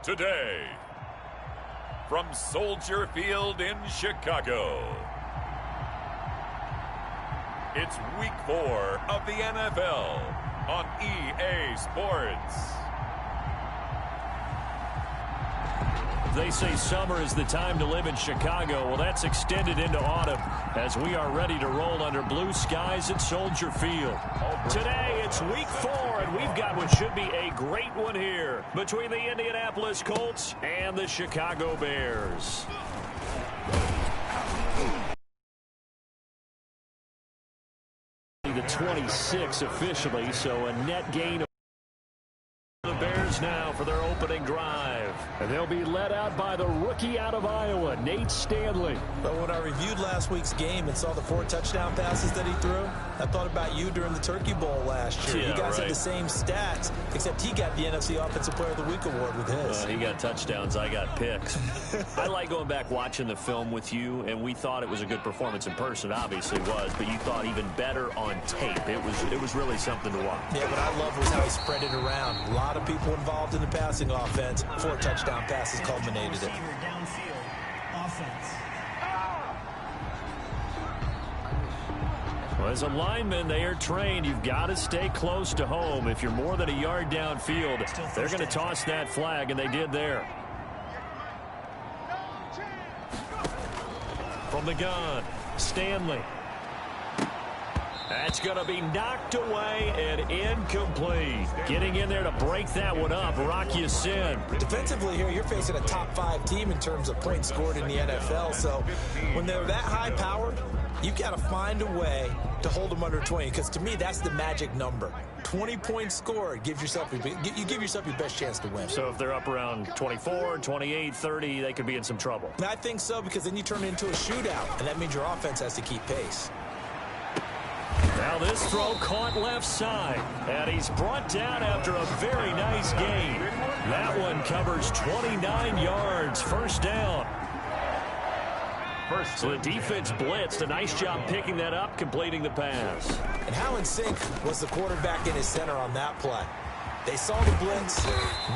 today, from Soldier Field in Chicago, it's Week 4 of the NFL on EA Sports. They say summer is the time to live in Chicago. Well, that's extended into autumn as we are ready to roll under blue skies at Soldier Field. Today, it's Week 4, and we've got what should be a great one here between the Indianapolis Colts and the Chicago Bears. The 26 officially, so a net gain of the Bears now for their opening drive. And they'll be led out by the rookie out of Iowa, Nate Stanley. But when I reviewed last week's game and saw the 4 touchdown passes that he threw, I thought about you during the Turkey Bowl last year. Yeah, you guys right. had the same stats, except he got the NFC Offensive Player of the Week award with his. He got touchdowns, I got picks. I like going back watching the film with you, and we thought it was a good performance in person. Obviously was, but you thought even better on tape. It was really something to watch. Yeah, what I love was how he spread it around. A lot of people involved in the passing offense. 4 touchdown passes culminated it. Well, as a lineman, they are trained. You've got to stay close to home. If you're more than a yard downfield, they're going to toss that flag, and they did there. From the gun, Stanley. That's going to be knocked away and incomplete. Getting in there to break that one up, Rock Ya-Sin. Defensively here, you're facing a top 5 team in terms of points scored in the NFL. So when they're that high-powered, you got to find a way to hold them under 20, because to me, that's the magic number. 20 points scored, you give yourself your best chance to win. So if they're up around 24, 28, 30, they could be in some trouble. And I think so, because then you turn it into a shootout, and that means your offense has to keep pace. Now this throw caught left side, and he's brought down after a very nice gain. That one covers 29 yards, first down. So the defense blitzed. A nice job picking that up, completing the pass. And how in sync was the quarterback in his center on that play? They saw the blitz,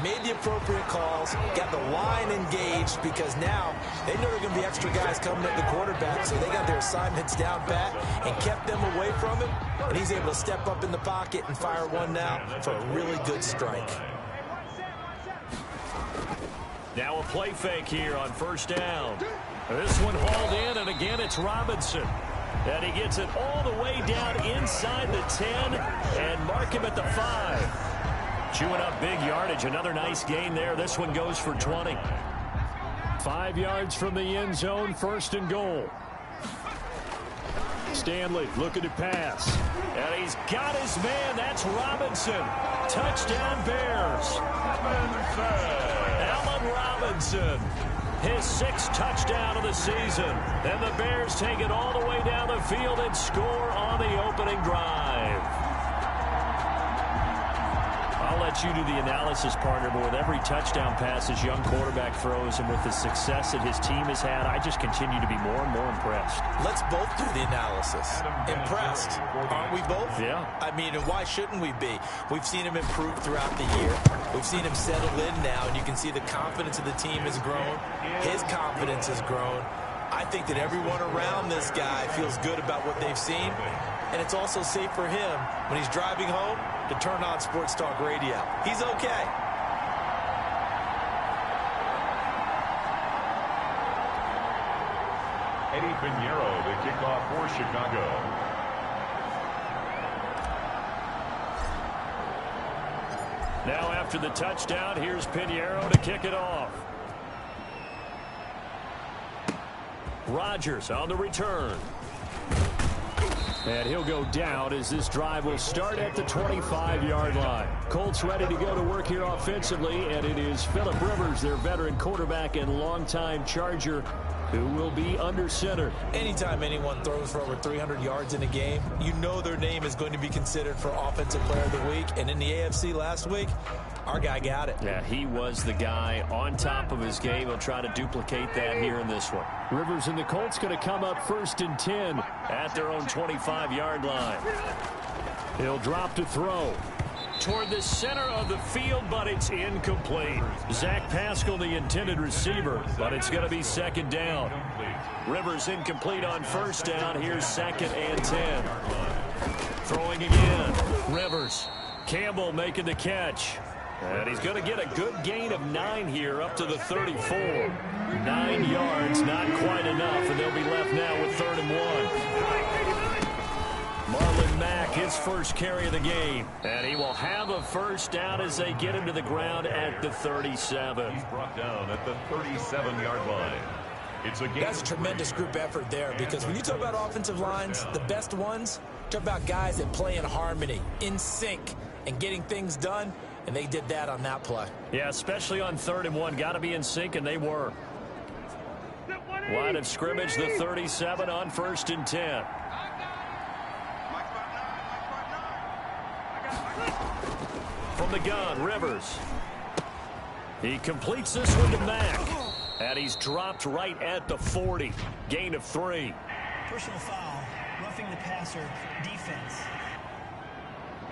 made the appropriate calls, got the line engaged, because now they know there are going to be extra guys coming at the quarterback, so they got their assignments down pat and kept them away from him, and he's able to step up in the pocket and fire one now for a really good strike. Now a play fake here on first down. This one hauled in, and again it's Robinson. And he gets it all the way down inside the 10 and mark him at the 5. Chewing up big yardage. Another nice gain there. This one goes for 20. 5 yards from the end zone, first and goal. Stanley looking to pass. And he's got his man. That's Robinson. Touchdown Bears. Allen Robinson. His 6th touchdown of the season. And the Bears take it all the way down the field and score on the opening drive. I'll let you do the analysis, partner, but with every touchdown pass his young quarterback throws and with the success that his team has had, I just continue to be more and more impressed. Let's both do the analysis. Impressed. Aren't we both? Yeah. I mean, and why shouldn't we be? We've seen him improve throughout the year. We've seen him settle in now, and you can see the confidence of the team has grown. His confidence has grown. I think that everyone around this guy feels good about what they've seen, and it's also safe for him when he's driving home to turn on Sports Talk Radio. He's okay. Eddie Pinheiro, the kickoff for Chicago. Now after the touchdown, here's Pinheiro to kick it off. Rodgers on the return. And he'll go down as this drive will start at the 25-yard line. Colts ready to go to work here offensively, and it is Phillip Rivers, their veteran quarterback and longtime Charger, who will be under center. Anytime anyone throws for over 300 yards in a game, you know their name is going to be considered for Offensive Player of the Week. And in the AFC last week, our guy got it. Yeah, he was the guy on top of his game. He'll try to duplicate that here in this one. Rivers and the Colts going to come up 1st and 10 at their own 25-yard line. He'll drop to throw. toward the center of the field, but it's incomplete. Zach Pascal, the intended receiver, but it's going to be second down. Rivers incomplete on first down. Here's second and 10. Throwing again. Rivers. Campbell making the catch. And he's going to get a good gain of 9 here up to the 34. 9 yards, not quite enough, and they'll be left now with 3rd and 1. Marlon Mack, his first carry of the game. And he will have a first down as they get him to the ground at the 37. He's brought down at the 37-yard line. That's a tremendous group effort there, because when you talk about offensive lines, the best ones, talk about guys that play in harmony, in sync, and getting things done, and they did that on that play. Yeah, especially on 3rd and 1. Got to be in sync, and they were. Line of scrimmage, the 37 on 1st and 10. From the gun, Rivers. He completes this one to Mack. And he's dropped right at the 40. Gain of 3. Personal foul, roughing the passer, defense.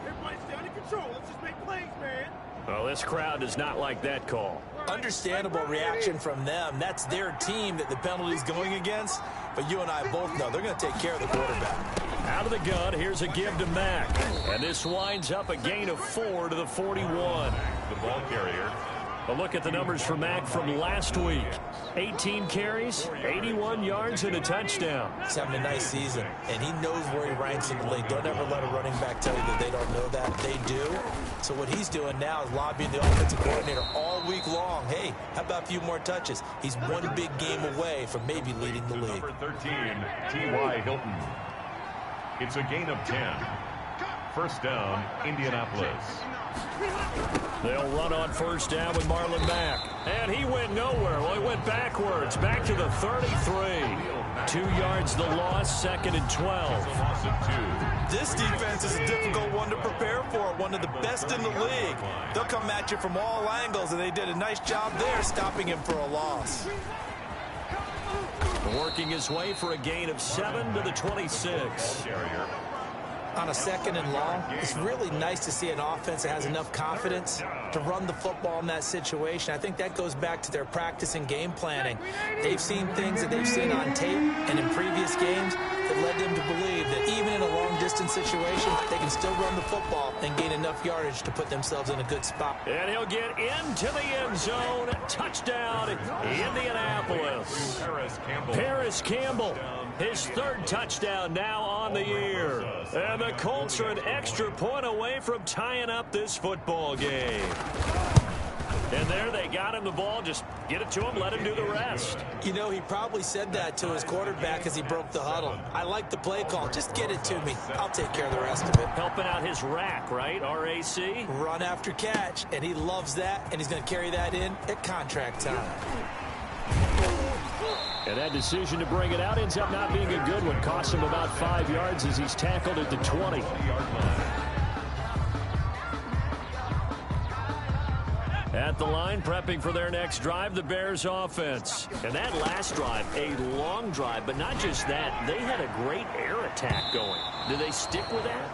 Everybody stay under control. Let's just make plays, man. Well, this crowd does not like that call. Understandable reaction from them. That's their team that the penalty's going against. But you and I both know they're going to take care of the quarterback. Out of the gun, here's a give to Mack. And this winds up a gain of 4 to the 41. The ball carrier. A look at the numbers for Mack from last week. 18 carries, 81 yards, and a touchdown. He's having a nice season, and he knows where he ranks in the league. Don't ever let a running back tell you that they don't know that. They do. So what he's doing now is lobbying the offensive coordinator all week long. Hey, how about a few more touches? He's one big game away from maybe leading the league. Number 13, T.Y. Hilton. It's a gain of 10. First down, Indianapolis. They'll run on first down with Marlon Mack. And he went nowhere. Well, he went backwards, back to the 33. 2 yards the loss, 2nd and 12. This defense is a difficult one to prepare for, one of the best in the league. They'll come at you from all angles, and they did a nice job there stopping him for a loss. Working his way for a gain of 7 to the 26. On a 2nd and long, it's really nice to see an offense that has enough confidence to run the football in that situation. I think that goes back to their practice and game planning. They've seen things that they've seen on tape and in previous games that led them to believe that even in a long-distance situation, they can still run the football and gain enough yardage to put themselves in a good spot. And he'll get into the end zone. Touchdown, Indianapolis. Paris Campbell. His 3rd touchdown now on the year. And the Colts are an extra point away from tying up this football game. And there they got him the ball. Just get it to him, let him do the rest. You know, he probably said that to his quarterback as he broke the huddle. I like the play call. Just get it to me. I'll take care of the rest of it. Helping out his rack, right? RAC? Run after catch, and he loves that, and he's going to carry that in at contract time. And that decision to bring it out ends up not being a good one. Costs him about 5 yards as he's tackled at the 20. At the line, prepping for their next drive, the Bears offense. And that last drive, a long drive, but not just that. They had a great air attack going. Do they stick with that?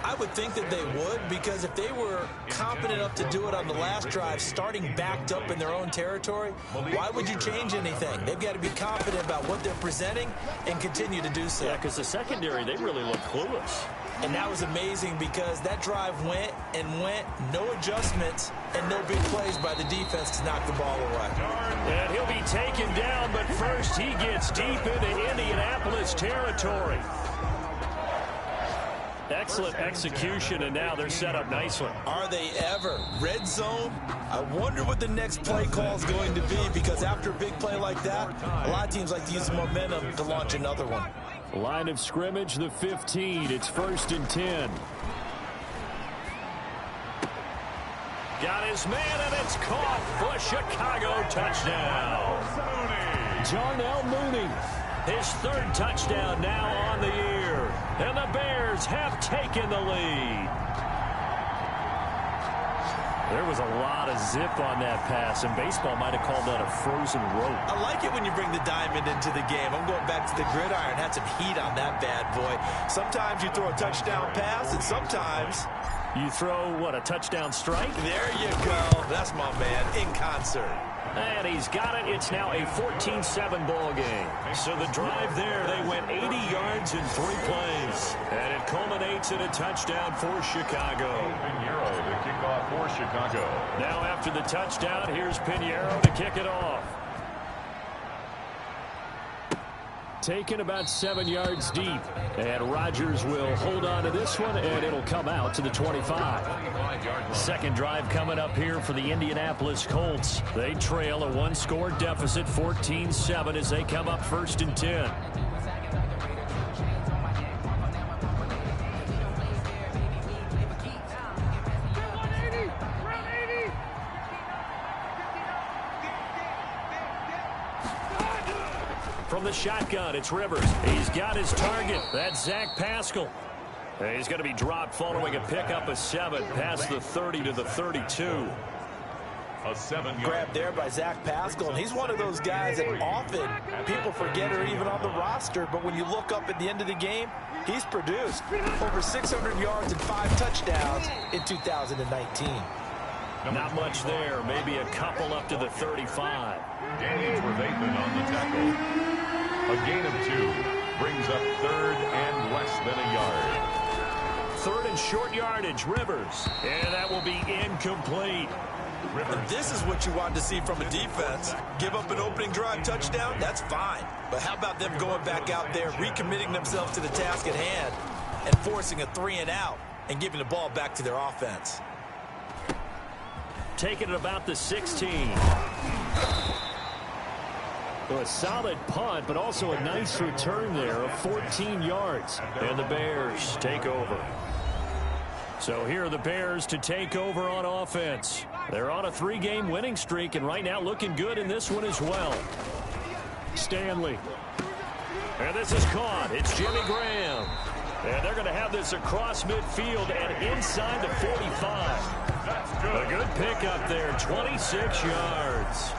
I would think that they would, because if they were confident enough to do it on the last drive, starting backed up in their own territory, why would you change anything? They've got to be confident about what they're presenting and continue to do so. Yeah, because the secondary, they really look clueless. And that was amazing because that drive went and went, no adjustments, and no big plays by the defense to knock the ball away. And he'll be taken down, but first he gets deep into Indianapolis territory. Excellent execution, and now they're set up nicely. Are they ever? Red zone? I wonder what the next play call is going to be, because after a big play like that, a lot of teams like to use the momentum to launch another one. Line of scrimmage, the 15. It's 1st and 10. Got his man, and it's caught for a Chicago touchdown. Darnell Mooney, his 3rd touchdown now on the year. And the Bears have taken the lead. There was a lot of zip on that pass, and baseball might have called that a frozen rope. I like it when you bring the diamond into the game. I'm going back to the gridiron. Had some heat on that bad boy. Sometimes you throw a touchdown pass, and sometimes You throw, what, a touchdown strike? There you go. That's my man, in concert. And he's got it. It's now a 14-7 ball game. So the drive there, they went 80 yards in 3 plays. And it culminates in a touchdown for Chicago. Pinheiro to kick off for Chicago. Now after the touchdown, here's Pinheiro to kick it off. Taken about 7 yards deep. And Rodgers will hold on to this one, and it'll come out to the 25. Second drive coming up here for the Indianapolis Colts. They trail a 1-score deficit, 14-7, as they come up 1st and 10. From the shotgun, it's Rivers. He's got his target. That's Zach Pascal. And he's going to be dropped following a pickup of 7 past the 30 to the 32. A 7-yard grab there by Zach Pascal. And he's one of those guys that often people forget are even on the roster. But when you look up at the end of the game, he's produced over 600 yards and 5 touchdowns in 2019. Not much there. Maybe a couple up to the 35. Danny Trevathan on the tackle. A gain of 2 brings up 3rd and less than a yard. 3rd and short yardage, Rivers. And that will be incomplete. And this is what you want to see from a defense. Give up an opening drive touchdown, that's fine. But how about them going back out there, recommitting themselves to the task at hand, and forcing a 3-and-out and giving the ball back to their offense. Taking it about the 16. A solid punt, but also a nice return there of 14 yards. And the Bears take over. So here are the Bears to take over on offense. They're on a 3-game winning streak, and right now looking good in this one as well. Stanley. And this is caught. It's Jimmy Graham. And they're going to have this across midfield and inside the 45. A good pickup there, 26 yards.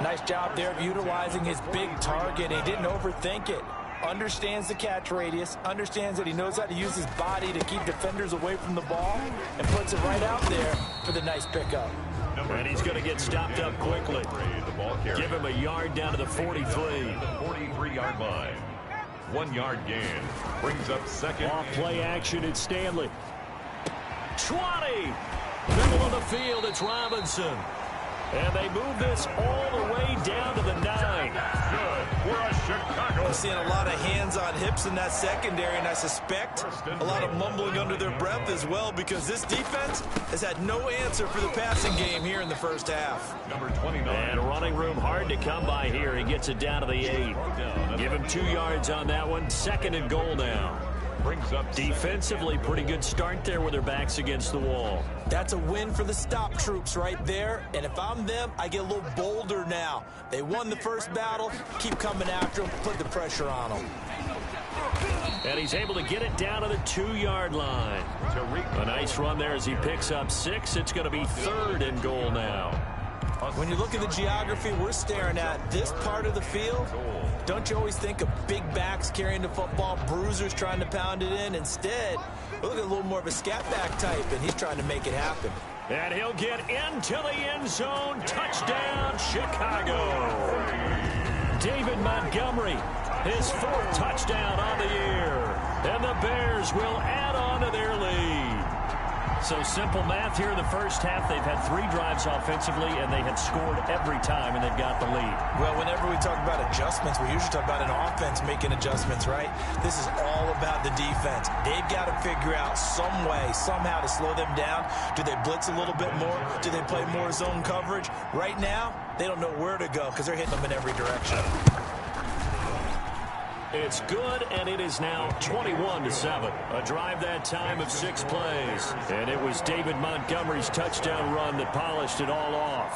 Nice job there of utilizing his big target. He didn't overthink it. Understands the catch radius, understands that he knows how to use his body to keep defenders away from the ball, and puts it right out there for the nice pickup. And he's going to get stopped up quickly. Give him a yard down to the 43. The 43-yard line. 1-yard gain brings up 2nd. Off play action, it's Stanley. 20. Middle of the field, it's Robinson. And they move this all the way down to the 9. Good for Chicago. I'm seeing a lot of hands on hips in that secondary, and I suspect a lot of mumbling under their breath as well, because this defense has had no answer for the passing game here in the first half. Number 29. And running room hard to come by here. He gets it down to the 8. Give him 2 yards on that one. 2nd and goal now. Brings up defensively, pretty good start there with their backs against the wall. That's a win for the stop troops right there. And if I'm them, I get a little bolder now. They won the first battle. Keep coming after them. Put the pressure on them. And he's able to get it down to the 2-yard line. A nice run there as he picks up 6. It's going to be 3rd and goal now. When you look at the geography we're staring at, this part of the field, don't you always think of big backs carrying the football, bruisers trying to pound it in? Instead, we look at a little more of a scat back type, and he's trying to make it happen. And he'll get into the end zone. Touchdown, Chicago. David Montgomery, his 4th touchdown on the year. And the Bears will add on to their lead. So simple math here in the first half. They've had 3 drives offensively, and they have scored every time, and they've got the lead. Well, whenever we talk about adjustments, we usually talk about an offense making adjustments, right? This is all about the defense. They've got to figure out some way, somehow to slow them down. Do they blitz a little bit more? Do they play more zone coverage? Right now, they don't know where to go because they're hitting them in every direction. It's good, and it is now 21-7. A drive that time of 6 plays. And it was David Montgomery's touchdown run that polished it all off.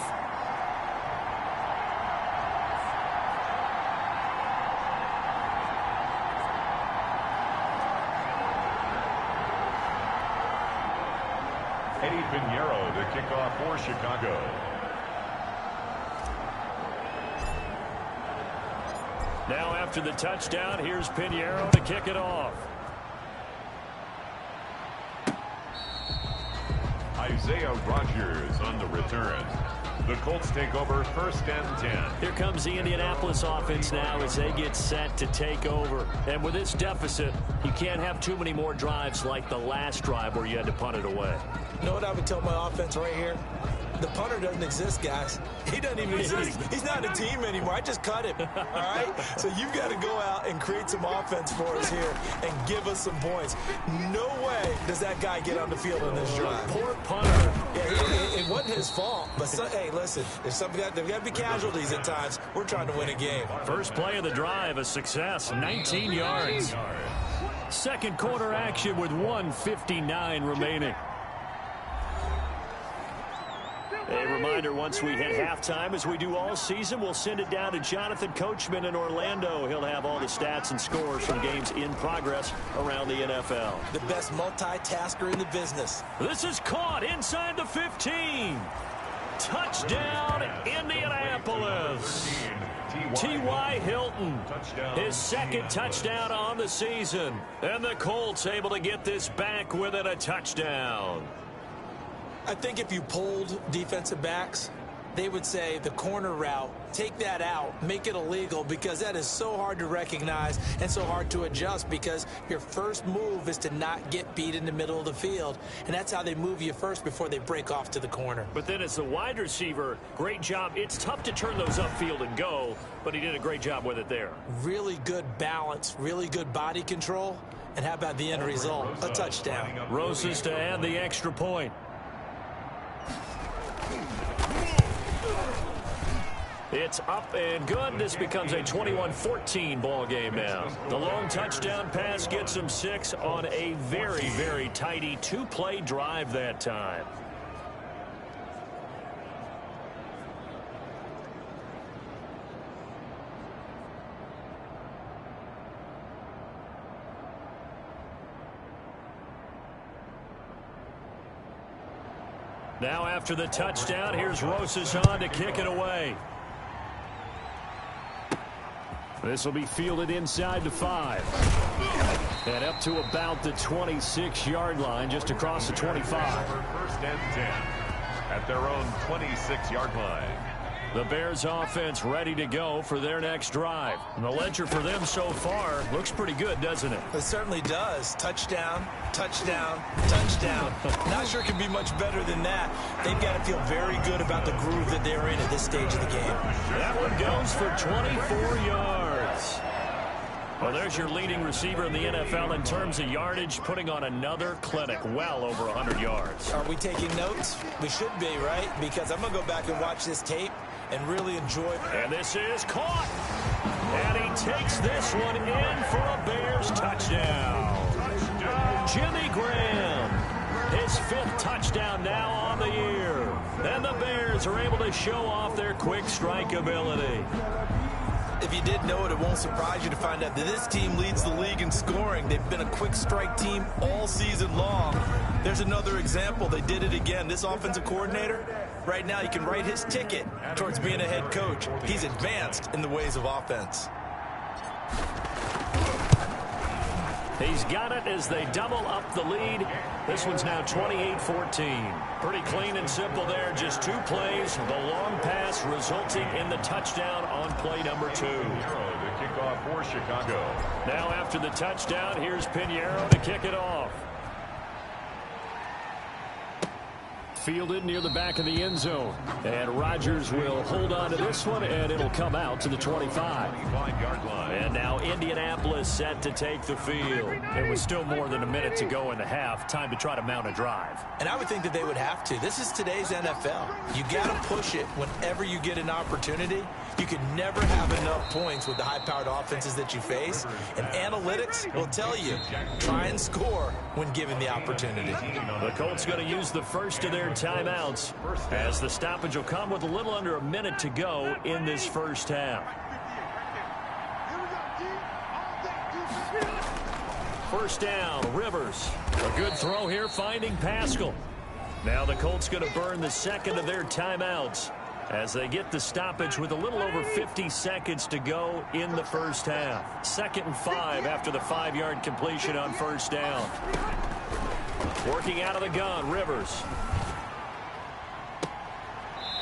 Eddie Pinheiro to kick off for Chicago. Now after the touchdown, here's Pinheiro to kick it off. Isaiah Rodgers on the return. The Colts take over 1st and 10. Here comes the Indianapolis offense now as they get set to take over. And with this deficit, you can't have too many more drives like the last drive where you had to punt it away. You know what I would tell my offense right here? The punter doesn't exist, guys. He doesn't even exist. He's not a team anymore. I just cut him, all right? So you've got to go out and create some offense for us here and give us some points. No way does that guy get on the field in this drive. Poor punter. Yeah, it wasn't his fault. But, hey, listen, there's got to be casualties at times. We're trying to win a game. First play of the drive, a success, 19 yards. Second quarter action with 1:59 remaining. A reminder, once we hit halftime, as we do all season, we'll send it down to Jonathan Coachman in Orlando. He'll have all the stats and scores from games in progress around the NFL. The best multitasker in the business. This is caught inside the 15. Touchdown, Indianapolis. T.Y. Hilton, his second touchdown on the season. And the Colts able to get this back within a touchdown. I think if you polled defensive backs, they would say the corner route, take that out, make it illegal, because that is so hard to recognize and so hard to adjust, because your first move is to not get beat in the middle of the field, and that's how they move you first before they break off to the corner. But then as the wide receiver, great job. It's tough to turn those upfield and go, but he did a great job with it there. Really good balance, really good body control, and how about the end result? A touchdown. Rosas to add the extra point. It's up and good. This becomes a 21-14 ball game now. The long touchdown pass gets them 6 on a very, very tidy 2-play drive that time. Now after the touchdown, here's Rosas on to kick it away. This will be fielded inside the 5. And up to about the 26-yard line, just across the 25. 1st and 10 at their own 26-yard line. The Bears offense ready to go for their next drive. And the ledger for them so far looks pretty good, doesn't it? It certainly does. Touchdown, touchdown, touchdown. Not sure it can be much better than that. They've got to feel very good about the groove that they're in at this stage of the game. That one goes for 24 yards. Well, there's your leading receiver in the NFL in terms of yardage, putting on another clinic, well over 100 yards. Are we taking notes? We should be, right? Because I'm going to go back and watch this tape and really enjoy it. And this is caught. And he takes this one in for a Bears touchdown. Jimmy Graham, his 5th touchdown now on the year. And the Bears are able to show off their quick strike ability. If you did know it, it won't surprise you to find out that this team leads the league in scoring. They've been a quick strike team all season long. There's another example. They did it again. This offensive coordinator, right now, he can write his ticket towards being a head coach. He's advanced in the ways of offense. He's got it as they double up the lead. This one's now 28-14. Pretty clean and simple there. Just 2 plays. The long pass resulting in the touchdown on play number 2. The kickoff for Chicago. Now after the touchdown, here's Pinheiro to kick it off. Fielded near the back of the end zone. And Rodgers will hold on to this one, and it'll come out to the 25. 25-yard line. And now Indianapolis set to take the field. It was still more than a minute to go in the half. Time to try to mount a drive. And I would think that they would have to. This is today's NFL. You got to push it whenever you get an opportunity. You can never have enough points with the high-powered offenses that you face. And analytics will tell you, try and score when given the opportunity. The Colts going to use the first of their timeouts as the stoppage will come with a little under a minute to go in this first half. First down, Rivers. A good throw here, finding Pascal. Now the Colts going to burn the second of their timeouts as they get the stoppage with a little over 50 seconds to go in the first half. 2nd and 5 after the 5-yard completion on first down. Working out of the gun, Rivers.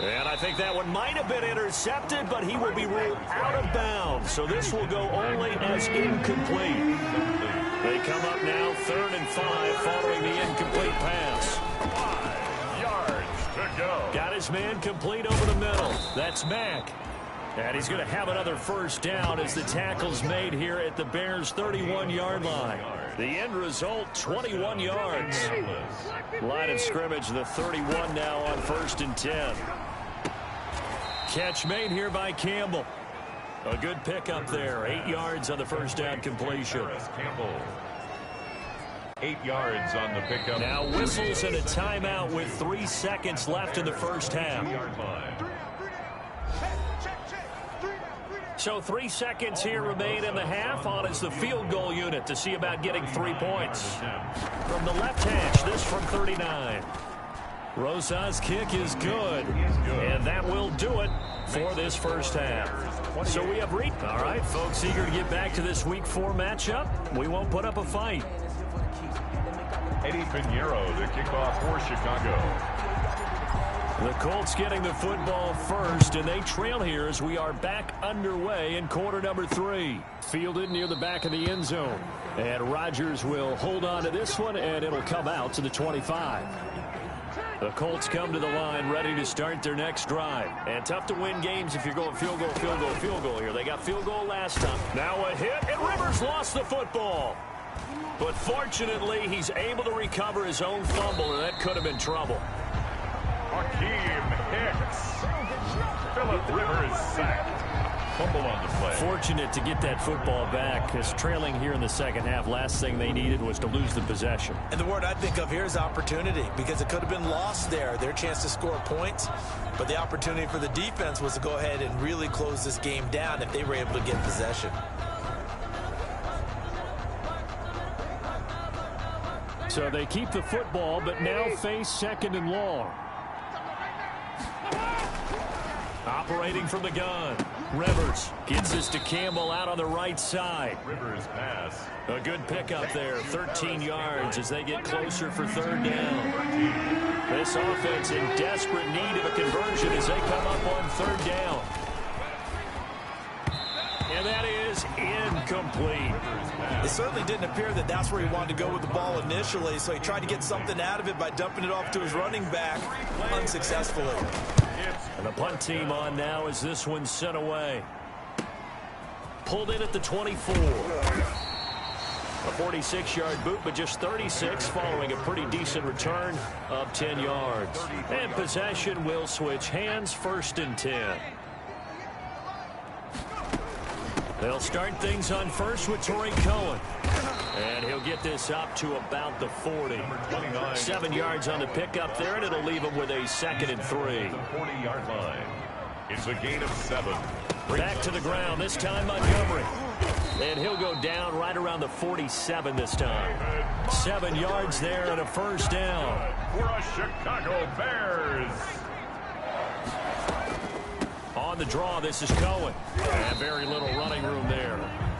And I think that one might have been intercepted, but he will be ruled out of bounds. So this will go only as incomplete. They come up now 3rd and 5 following the incomplete pass. 5 yards to go. Got his man complete over the middle. That's Mack. And he's going to have another first down as the tackle's made here at the Bears' 31-yard line. The end result, 21 yards. Line of scrimmage, the 31 now on 1st and 10. Catch made here by Campbell. A good pickup there. 8 yards on the first down completion. Campbell. 8 yards on the pickup. Now whistles and a timeout with 3 seconds left in the first half. 2-yard line. So 3 seconds here remain in the half. On is the field goal unit to see about getting 3 points. From the left hash, this from 39. Rosa's kick is good. And that will do it for this first half. So we have all right, folks, eager to get back to this Week 4 matchup. We won't put up a fight. Eddie Pinheiro, the kickoff for Chicago. The Colts getting the football first, and they trail here as we are back underway in quarter number 3. Fielded near the back of the end zone. And Rodgers will hold on to this one, and it'll come out to the 25. The Colts come to the line ready to start their next drive. And tough to win games if you're going field goal, field goal, field goal here. They got field goal last time. Now a hit, and Rivers lost the football. But fortunately, he's able to recover his own fumble, or that could have been trouble. Hakeem Hicks. Phillip Rivers sacked. Fumble on the play. Fortunate to get that football back, because trailing here in the second half, last thing they needed was to lose the possession. And the word I think of here is opportunity, because it could have been lost there, their chance to score points. But the opportunity for the defense was to go ahead and really close this game down if they were able to get possession. So they keep the football, but now face 2nd and long. Operating from the gun. Rivers gets this to Campbell out on the right side. Rivers pass. A good pickup there, 13 yards as they get closer for 3rd down. This offense in desperate need of a conversion as they come up on 3rd down. And that is incomplete. It certainly didn't appear that that's where he wanted to go with the ball initially, so he tried to get something out of it by dumping it off to his running back unsuccessfully. And the punt team on now as this one's sent away. Pulled in at the 24. A 46-yard boot, but just 36 following a pretty decent return of 10 yards. And possession will switch hands, 1st and 10. They'll start things on first with Torrey Cohen. And he'll get this up to about the 40. 7 yards on the pickup there, and it'll leave him with a 2nd and 3. The 40-yard line. It's a gain of 7. Back to the ground, this time Montgomery. And he'll go down right around the 47 this time. 7 yards there and a first down. For a Chicago Bears. On the draw, this is Cohen. And very little running room there.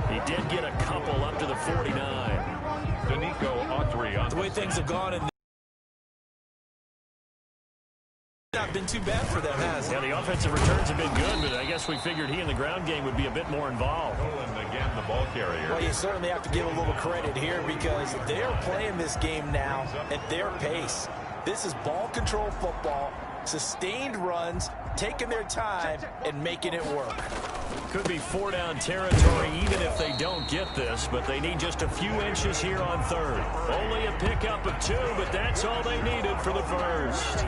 He did get a couple up to the 49. Danico Autry on the way things have gone in not been too bad for them, has it? Yeah, the offensive returns have been good, but I guess we figured he in the ground game would be a bit more involved. Cohen again, the ball carrier. Well, you certainly have to give a little credit here because they're playing this game now at their pace. This is ball control football, sustained runs, taking their time and making it work. Could be 4-down territory even if they don't get this, but they need just a few inches here on 3rd. Only a pickup of 2, but that's all they needed for the first.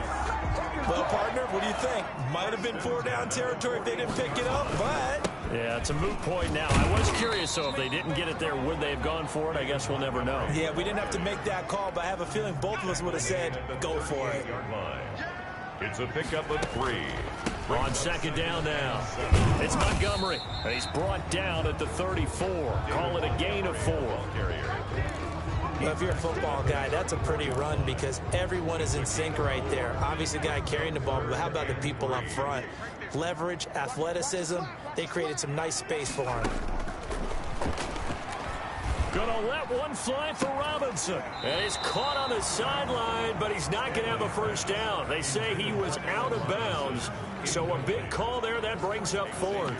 Well, partner, what do you think? Might have been 4-down territory if they didn't pick it up, but... Yeah, it's a moot point now. I was curious, so if they didn't get it there, would they have gone for it? I guess we'll never know. Yeah, we didn't have to make that call, but I have a feeling both of us would have said, go for it. It's a pickup of 3. On 2nd down now. It's Montgomery. And he's brought down at the 34. Call it a gain of 4. Well, if you're a football guy, that's a pretty run because everyone is in sync right there. Obviously, the guy carrying the ball, but how about the people up front? Leverage, athleticism, they created some nice space for him. Gonna let one fly for Robinson. And he's caught on the sideline, but he's not going to have a first down. They say he was out of bounds. So a big call there. That brings up fourth.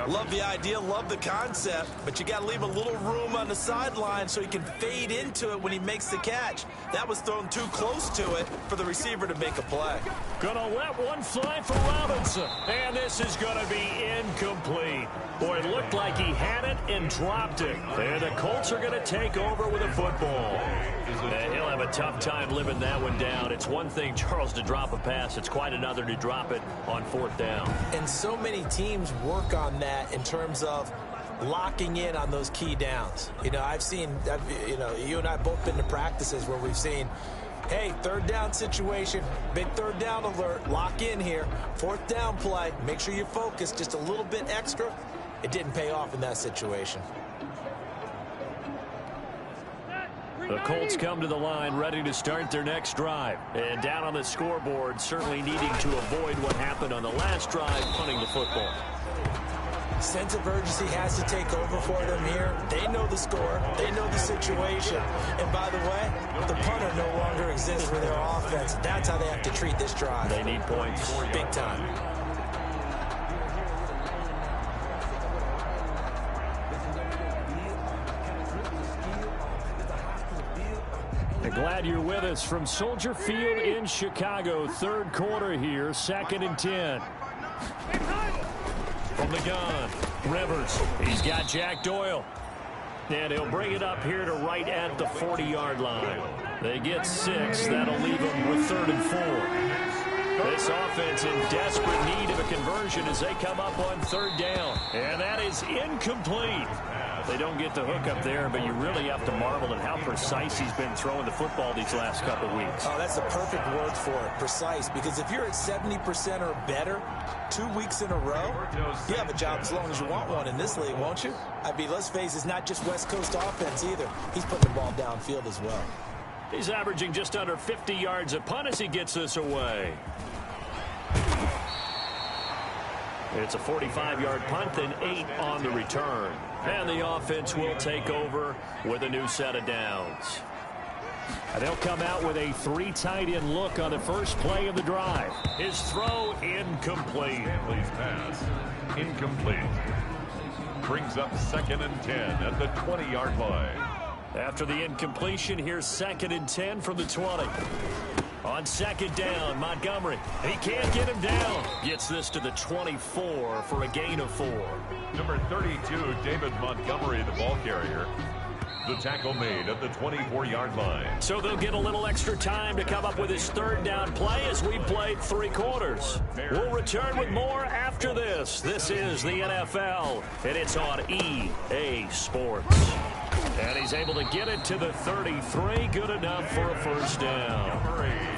Love the idea, love the concept, but you got to leave a little room on the sideline so he can fade into it when he makes the catch. That was thrown too close to it for the receiver to make a play. Gonna let one fly for Robinson. And this is going to be incomplete. Boy, it looked like he had it and dropped it. And the Colts are going to take over with a football. And he'll have a tough time living that one down. It's one thing, Charles, to drop a pass. It's quite another to drop it on fourth down. And so many teams work on that in terms of locking in on those key downs. You know, you and I both been to practices where we've seen, hey, third down situation, big third down alert, lock in here, fourth down play, make sure you focus just a little bit extra. It didn't pay off in that situation. The Colts come to the line ready to start their next drive. And down on the scoreboard, certainly needing to avoid what happened on the last drive, punting the football. Sense of urgency has to take over for them here. They know the score. They know the situation. And by the way, the punter no longer exists for their offense. That's how they have to treat this drive. They need points. Big time. Glad you're with us from Soldier Field in Chicago. Third quarter here, 2nd and 10. From the gun, Rivers. He's got Jack Doyle. And he'll bring it up here to right at the 40-yard line. They get 6. That'll leave them with 3rd and 4. This offense in desperate need of a conversion as they come up on 3rd down. And that is incomplete. They don't get the hook up there, but you really have to marvel at how precise he's been throwing the football these last couple weeks. Oh, that's the perfect word for it, precise, because if you're at 70% or better 2 weeks in a row, you have a job as long as you want one in this league, won't you? I mean, let's face it, it's not just West Coast offense either. He's putting the ball downfield as well. He's averaging just under 50 yards a punt as he gets this away. It's a 45-yard punt, then 8 on the return. And the offense will take over with a new set of downs. And they'll come out with a 3 tight end look on the first play of the drive. His throw incomplete. Stanley's pass incomplete. Brings up 2nd and 10 at the 20-yard line. After the incompletion, here's 2nd and 10 from the 20. On 2nd down, Montgomery. He can't get him down. Gets this to the 24 for a gain of 4. Number 32, David Montgomery, the ball carrier. The tackle made at the 24-yard line. So they'll get a little extra time to come up with his 3rd down play as we played 3 quarters. We'll return with more after this. This is the NFL, and it's on EA Sports. And he's able to get it to the 33. Good enough for a first down.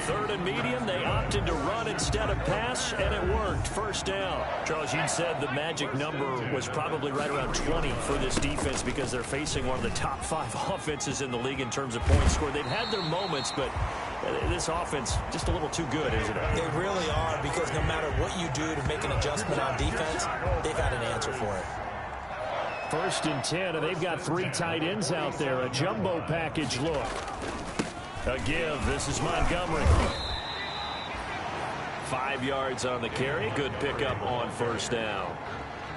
3rd and medium. They opted to run instead of pass, and it worked. First down. Charles, you said the magic number was probably right around 20 for this defense because they're facing one of the top 5 offenses in the league in terms of points scored. They've had their moments, but this offense just a little too good, isn't it? They really are, because no matter what you do to make an adjustment on defense, they've had an answer for it. 1st and 10, and they've got 3 tight ends out there. A jumbo package look. A give. This is Montgomery. 5 yards on the carry. Good pickup on first down.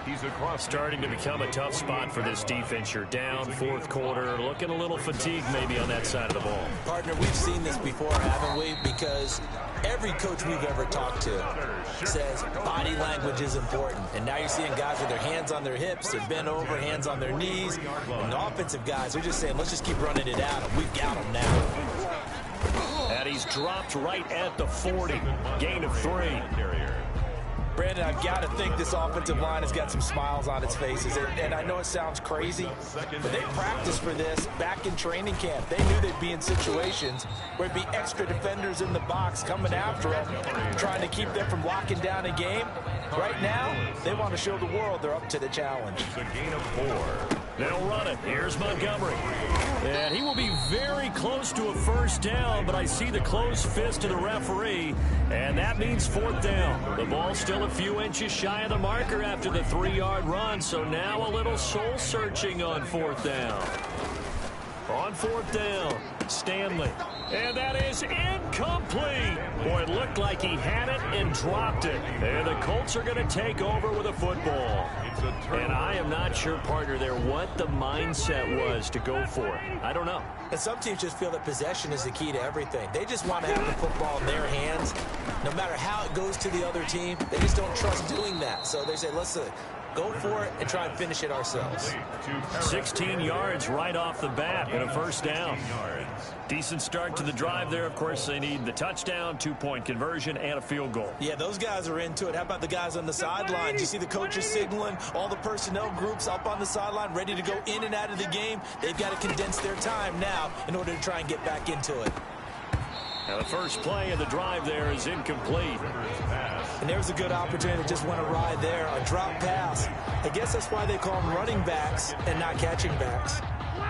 He's across. Starting to become a tough spot for this defense. You're down 4th quarter. Looking a little fatigued maybe on that side of the ball. Partner, we've seen this before, haven't we? Because every coach we've ever talked to says body language is important. And now you're seeing guys with their hands on their hips, they're bent over, hands on their knees. And the offensive guys are just saying, let's just keep running it at them. We've got them now. And he's dropped right at the 40. Gain of 3. Brandon, I've got to think this offensive line has got some smiles on its faces. And I know it sounds crazy, but they practiced for this back in training camp. They knew they'd be in situations where it'd be extra defenders in the box coming after them, trying to keep them from locking down a game. Right now, they want to show the world they're up to the challenge. It's a gain of 4. They'll run it. Here's Montgomery. And he will be very close to a first down, but I see the closed fist of the referee, and that means 4th down. The ball's still a few inches shy of the marker after the 3-yard run, so now a little soul-searching on 4th down. On 4th down, Stanley. And that is incomplete. Boy, it looked like he had it and dropped it. And the Colts are going to take over with a football. And I am not sure, partner, there what the mindset was to go for it. I don't know. And some teams just feel that possession is the key to everything. They just want to have the football in their hands. No matter how it goes to the other team, they just don't trust doing that. So they say, listen, go for it and try and finish it ourselves. 16 yards right off the bat and a first down. Decent start to the drive there. Of course, they need the touchdown, 2-point conversion, and a field goal. Yeah, those guys are into it. How about the guys on the sideline? You see the coaches signaling, all the personnel groups up on the sideline ready to go in and out of the game. They've got to condense their time now in order to try and get back into it. Now the first play of the drive there is incomplete. And there's a good opportunity to just went awry there, a drop pass. I guess that's why they call them running backs and not catching backs.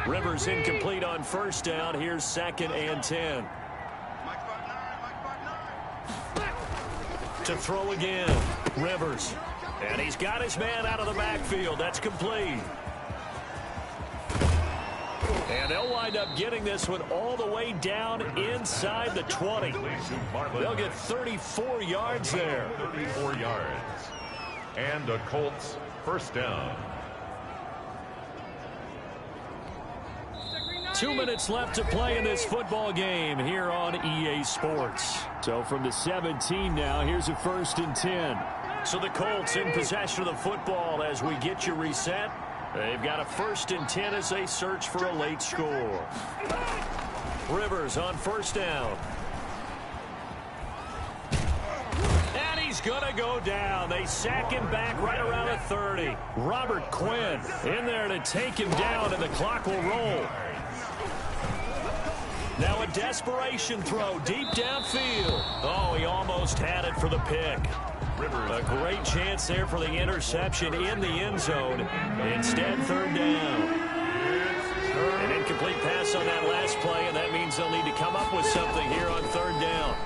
Rivers incomplete on first down. Here's 2nd and 10. To throw again, Rivers. And he's got his man out of the backfield. That's complete. And they'll wind up getting this one all the way down inside the 20. They'll get 34 yards there. 34 yards. And the Colts first down. 2 minutes left to play in this football game here on EA Sports. So from the 17 now, here's a 1st and 10. So the Colts in possession of the football as we get you reset. They've got a 1st and 10 as they search for a late score. Rivers on first down. And he's going to go down. They sack him back right around the 30. Robert Quinn in there to take him down, and the clock will roll. Now a desperation throw deep downfield. Oh, he almost had it for the pick. A great chance there for the interception in the end zone. Instead, 3rd down. An incomplete pass on that last play, and that means they'll need to come up with something here on 3rd down.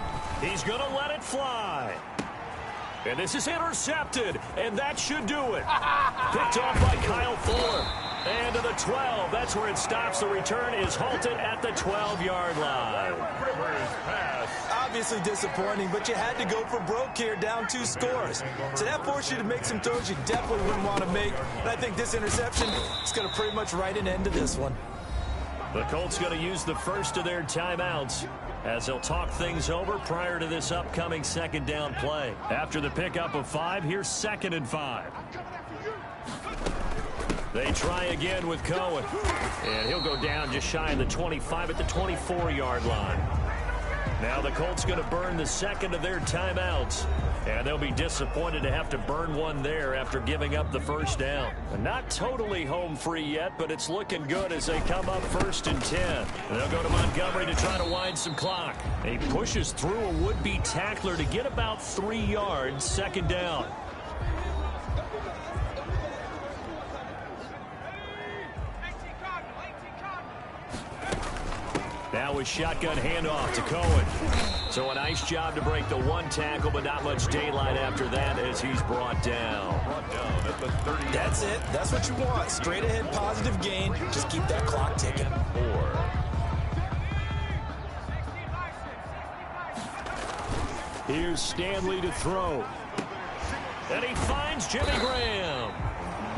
He's going to let it fly. And this is intercepted, and that should do it. Picked off by Kyle Fuller. And to the 12. That's where it stops. The return is halted at the 12-yard line. Obviously disappointing, but you had to go for broke here, down 2 scores. So that forced you to make some throws you definitely wouldn't want to make. And I think this interception is going to pretty much write an end to this one. The Colts going to use the first of their timeouts as they'll talk things over prior to this upcoming 2nd down play. After the pickup of 5, here's 2nd and 5. They try again with Cohen. And he'll go down just shy of the 25 at the 24-yard line. Now the Colts going to burn the 2nd of their timeouts. And they'll be disappointed to have to burn one there after giving up the 1st down. Not totally home free yet, but it's looking good as they come up 1st and 10. They'll go to Montgomery to try to wind some clock. He pushes through a would-be tackler to get about 3 yards, 2nd down. Now with shotgun handoff to Cohen. So a nice job to break the 1 tackle, but not much daylight after that as he's brought down. That's it. That's what you want. Straight ahead positive gain. Just keep that clock ticking. 4. Here's Stanley to throw. And he finds Jimmy Graham.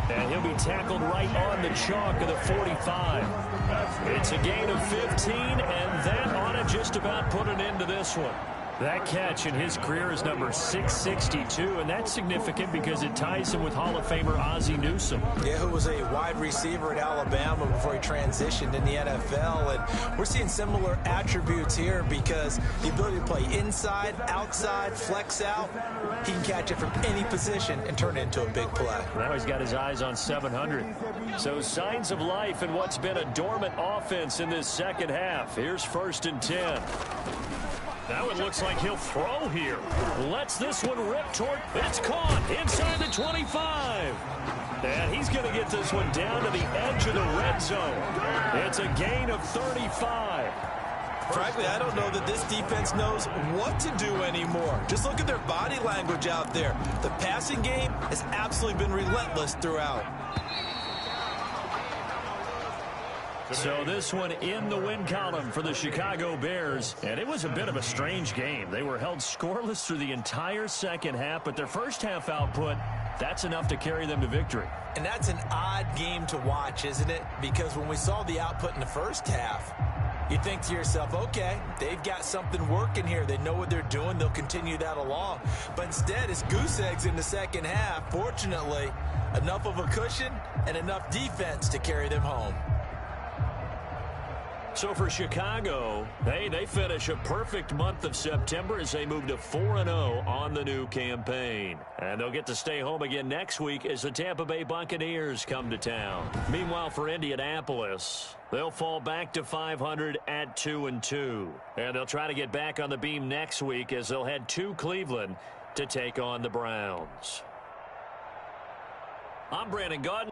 And he'll be tackled right on the chalk of the 45. It's a gain of 15, and that ought to just about put an end to this one. That catch in his career is number 662, and that's significant because it ties him with Hall of Famer Ozzie Newsome. Yeah, who was a wide receiver at Alabama before he transitioned in the NFL. And we're seeing similar attributes here because the ability to play inside, outside, flex out, he can catch it from any position and turn it into a big play. Now he's got his eyes on 700. So signs of life in what's been a dormant offense in this 2nd half. Here's 1st and 10. Now it looks like he'll throw here. Lets this one rip toward. It's caught inside the 25. And he's going to get this one down to the edge of the red zone. It's a gain of 35. Frankly, I don't know that this defense knows what to do anymore. Just look at their body language out there. The passing game has absolutely been relentless throughout. So this one in the win column for the Chicago Bears, and it was a bit of a strange game. They were held scoreless through the entire second half, but their first half output, that's enough to carry them to victory. And that's an odd game to watch, isn't it? Because when we saw the output in the first half, you think to yourself, okay, they've got something working here. They know what they're doing. They'll continue that along. But instead, it's goose eggs in the second half. Fortunately, enough of a cushion and enough defense to carry them home. So for Chicago, hey, they finish a perfect month of September as they move to 4-0 on the new campaign. And they'll get to stay home again next week as the Tampa Bay Buccaneers come to town. Meanwhile, for Indianapolis, they'll fall back to 500 at 2-2. And they'll try to get back on the beam next week as they'll head to Cleveland to take on the Browns. I'm Brandon Gaudin.